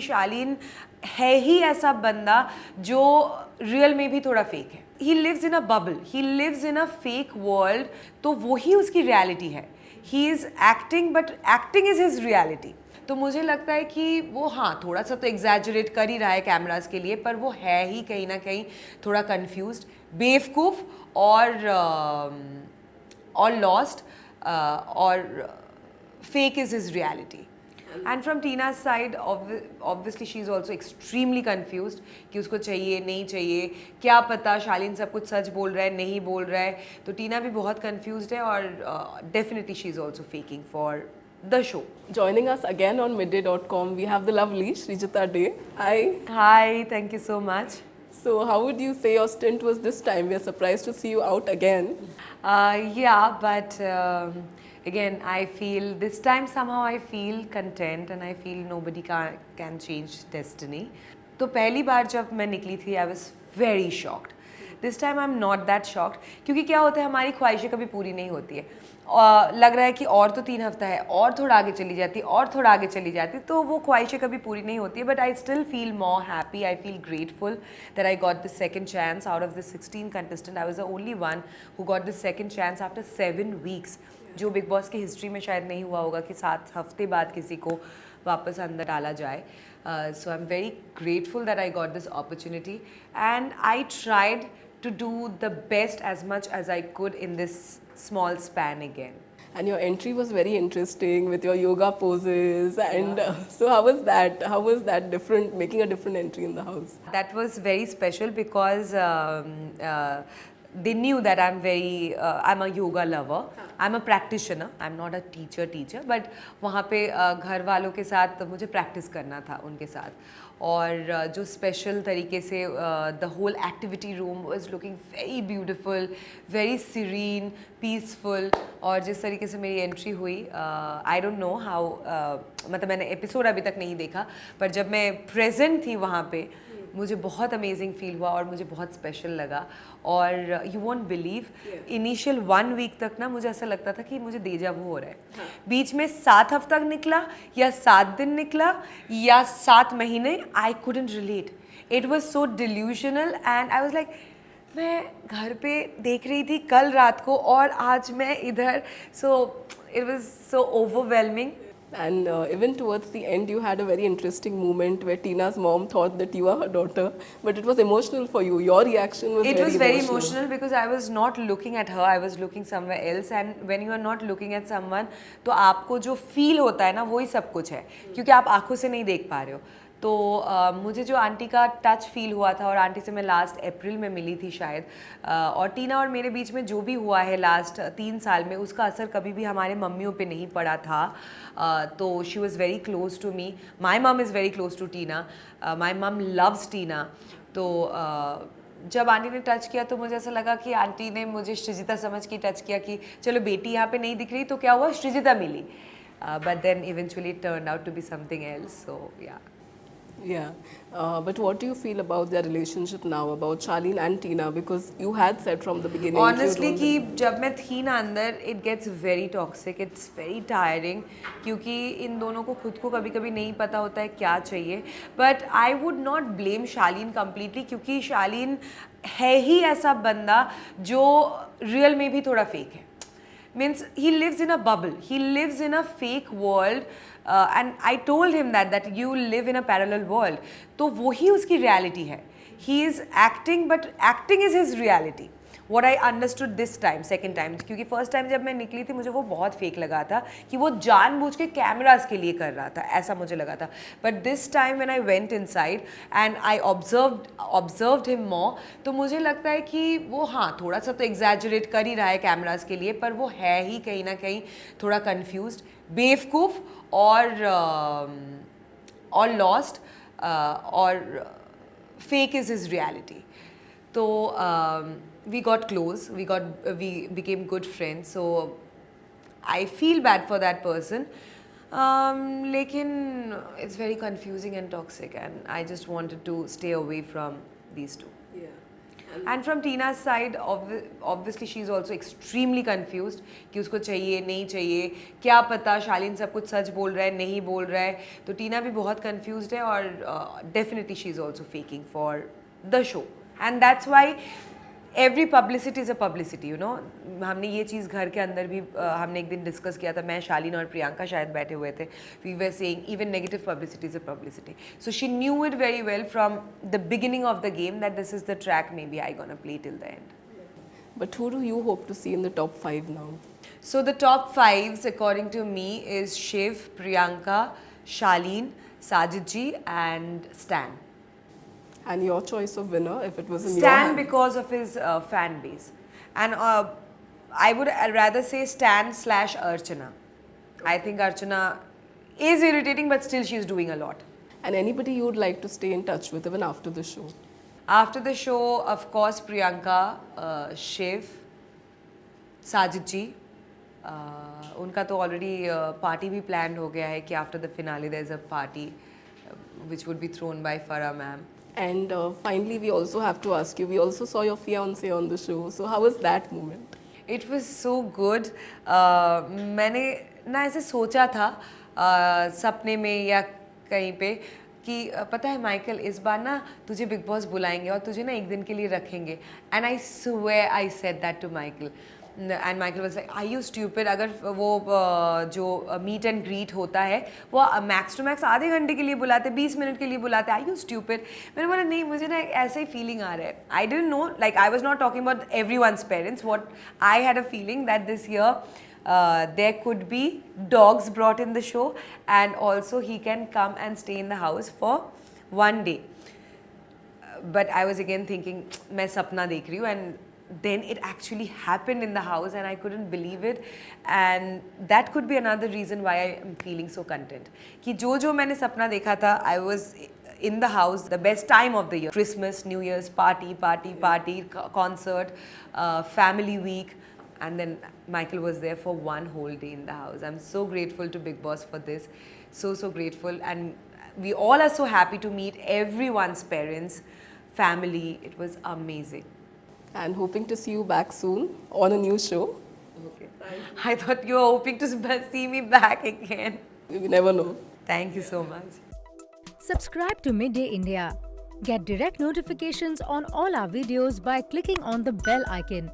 शालीन है ही ऐसा बंदा जो रियल में भी थोड़ा फेक है. He lives in a bubble, he lives in a fake world. तो वही उसकी रियलिटी है. He is acting but acting is his reality. तो मुझे लगता है कि वो हाँ थोड़ा सा तो एग्जैजरेट कर ही रहा है कैमरास के लिए, पर वो है ही कहीं ना कहीं थोड़ा कंफ्यूज्ड, बेवकूफ़ और लॉस्ट, और fake is his reality. And from Tina's side, obviously she is also extremely confused कि उसको चाहिए नहीं चाहिए, क्या पता शालीन सब कुछ सच बोल रहा है नहीं बोल रहा है. तो टीना भी बहुत confused है और definitely she is also faking for the show. Joining us again on midday.com, we have the lovely Srijata Day. Hi. Hi, thank you so much. So, how would you say your stint was this time? We are surprised to see you out again. Yeah, but again, I feel this time somehow I feel content and I feel nobody can change destiny. तो पहली बार जब मैं निकली थी, I was very shocked. This time I'm not that shocked, क्योंकि क्या होता है हमारी ख्वाहिशें कभी पूरी नहीं होती है. लग रहा है कि और तो 3 हफ्ता है, और थोड़ा आगे चली जाती, और थोड़ा आगे चली जाती, तो वो ख्वाहिशें कभी पूरी नहीं होती है. But I still feel more happy, I feel grateful that I got the second chance out of the 16 contestant. I was the only one who got the second chance after 7 weeks, जो big boss की history में शायद नहीं हुआ होगा कि 7 हफ्ते बाद किसी को वापस अंदर डाला जाए. So I'm very grateful that I got this opportunity, and I tried to do the best as much as I could in this small span again. And your entry was very interesting with your yoga poses. And so, how was that? How was that different, making a different entry in the house? That was very special because they knew that I'm a yoga lover. I'm a practitioner. I'm not a teacher, but वहाँ पे घर वालों के साथ मुझे practice करना था उनके साथ. और जो स्पेशल तरीके से the whole activity room was looking very beautiful, very serene, peaceful. और जिस तरीके से मेरी एंट्री हुई, आई डोंट नो हाउ, मतलब मैंने एपिसोड अभी तक नहीं देखा, पर जब मैं प्रेजेंट थी वहाँ पे मुझे बहुत अमेजिंग फील हुआ और मुझे बहुत स्पेशल लगा. और you won't believe, initial 1 week तक ना मुझे ऐसा लगता था कि मुझे डेजा वू हो रहा है. बीच में 7 हफ्ता निकला या 7 दिन निकला या 7 महीने, I couldn't relate. It was so delusional and I was like, मैं घर पे देख रही थी कल रात को और आज मैं इधर. So it was so overwhelming. And even towards the end, you had a very interesting moment where Tina's mom thought that you are her daughter, but it was emotional for you. Your reaction was very emotional because I was not looking at her, I was looking somewhere else. And when you are not looking at someone, तो आपको जो feel होता है ना वही सब कुछ है, क्योंकि आप आंखों से नहीं देख पा रहे हो. तो मुझे जो आंटी का टच फील हुआ था, और आंटी से मैं लास्ट अप्रैल में मिली थी शायद, और टीना और मेरे बीच में जो भी हुआ है लास्ट 3 साल में, उसका असर कभी भी हमारे मम्मियों पे नहीं पड़ा था. तो she was very close to me. My mum is very close to Tina. My mum loves टीना. तो जब आंटी ने टच किया तो मुझे ऐसा लगा कि आंटी ने मुझे सृजिता समझ के टच किया कि चलो बेटी यहाँ पे नहीं दिख रही तो क्या हुआ, सृजिता मिली. But then eventually it turned out to be something else. So yeah. Yeah, but what do you feel about their relationship now, about Shaleen and Tina? Because you had said from the beginning. Honestly, कि जब मैं थी ना अंदर, it gets very toxic, it's very tiring, क्योंकि इन दोनों को खुद को कभी कभी नहीं पता होता है क्या चाहिए. But I would not blame Shaleen completely, क्योंकि Shaleen है ही ऐसा बंदा जो रियल में भी थोड़ा फेक है. Means he lives in a bubble, he lives in a fake world. And I told him that you live in a parallel world. तो वही उसकी reality है. He is acting, but acting is his reality. What I understood this time, second time, क्योंकि first time जब मैं निकली थी मुझे वो बहुत fake लगा था कि वो जानबूझ के कैमरास के लिए कर रहा था, ऐसा मुझे लगा था. But this time when I went inside and I observed him more, तो मुझे लगता है कि वो हाँ थोड़ा सा तो exaggerate कर ही रहा है कैमरास के लिए, पर वो है ही कहीं ना कहीं थोड़ा confused, बेवकूफ़ और लॉस्ट, और फेक इज़ हिज रियलिटी. तो we got close, we became good friends, so I feel bad for that person. लेकिन it's very confusing and toxic, and I just wanted to stay away from these two. Yeah. And from Tina's side, obviously she's also extremely confused कि उसको चाहिए नहीं चाहिए, क्या पता शालीन सब कुछ सच बोल रहा है नहीं बोल रहा है, तो टीना भी बहुत confused है और definitely she's also faking for the show. And that's why every publicity is a publicity, you know. हमने ये चीज़ घर के अंदर भी हमने एक दिन डिस्कस किया था, मैं शालीन और प्रियंका शायद बैठे हुए थे. We were saying even negative publicity is a publicity. So she knew it very well from the beginning of the game that this is the track maybe I gonna play till the end. But who do you hope to see in the top 5 now? So the top 5s according to me is Shiv, Priyanka, Shaleen, Sajid ji and Stan. And your choice of winner, if it was in your Stan hand? because of his fan base, and I would rather say Stan / Archana. I think Archana is irritating, but still she's doing a lot. And anybody you would like to stay in touch with even after the show? After the show, of course, Priyanka, Shiv, Sajid ji. उनका तो already party भी planned हो गया है कि after the finale there's a party which would be thrown by Farah ma'am. And finally, we also have to ask you, we also saw your fiancé on the show. So how was that moment? It was so good. मैंने ना ऐसे सोचा था सपने में या कहीं पे कि पता है माइकल इस बार ना तुझे बिग बॉस बुलाएंगे और तुझे ना एक दिन के लिए रखेंगे. And I swear I said that to Michael. And Michael was like I you stupid. अगर वो जो मीट एंड ग्रीट होता है वो मैक्स टू मैक्स आधे घंटे के लिए बुलाते, 20 मिनट के लिए बुलाते, आई यू स्टूपिड. मैंने बोला नहीं, मुझे ना ऐसा ही फीलिंग आ रहा है. I didn't know, like I was not talking about everyone's parents. What I had a feeling that this year there could be dogs brought in the show, and also he can come and stay in the house for one day. But I was again thinking मैं सपना देख रही हूँ, and then it actually happened in the house and I couldn't believe it, and that could be another reason why I am feeling so content कि जो मैंने सपना देखा था, I was in the house, the best time of the year, Christmas, New Year's, party, concert, family week, and then Michael was there for one whole day in the house. I'm so grateful to Bigg Boss for this, so grateful, and we all are so happy to meet everyone's parents, family. It was amazing. And hoping to see you back soon on a new show. Okay. I thought you were hoping to see me back again. You never know. Thank you so much. Subscribe to Midday India. Get direct notifications on all our videos by clicking on the bell icon.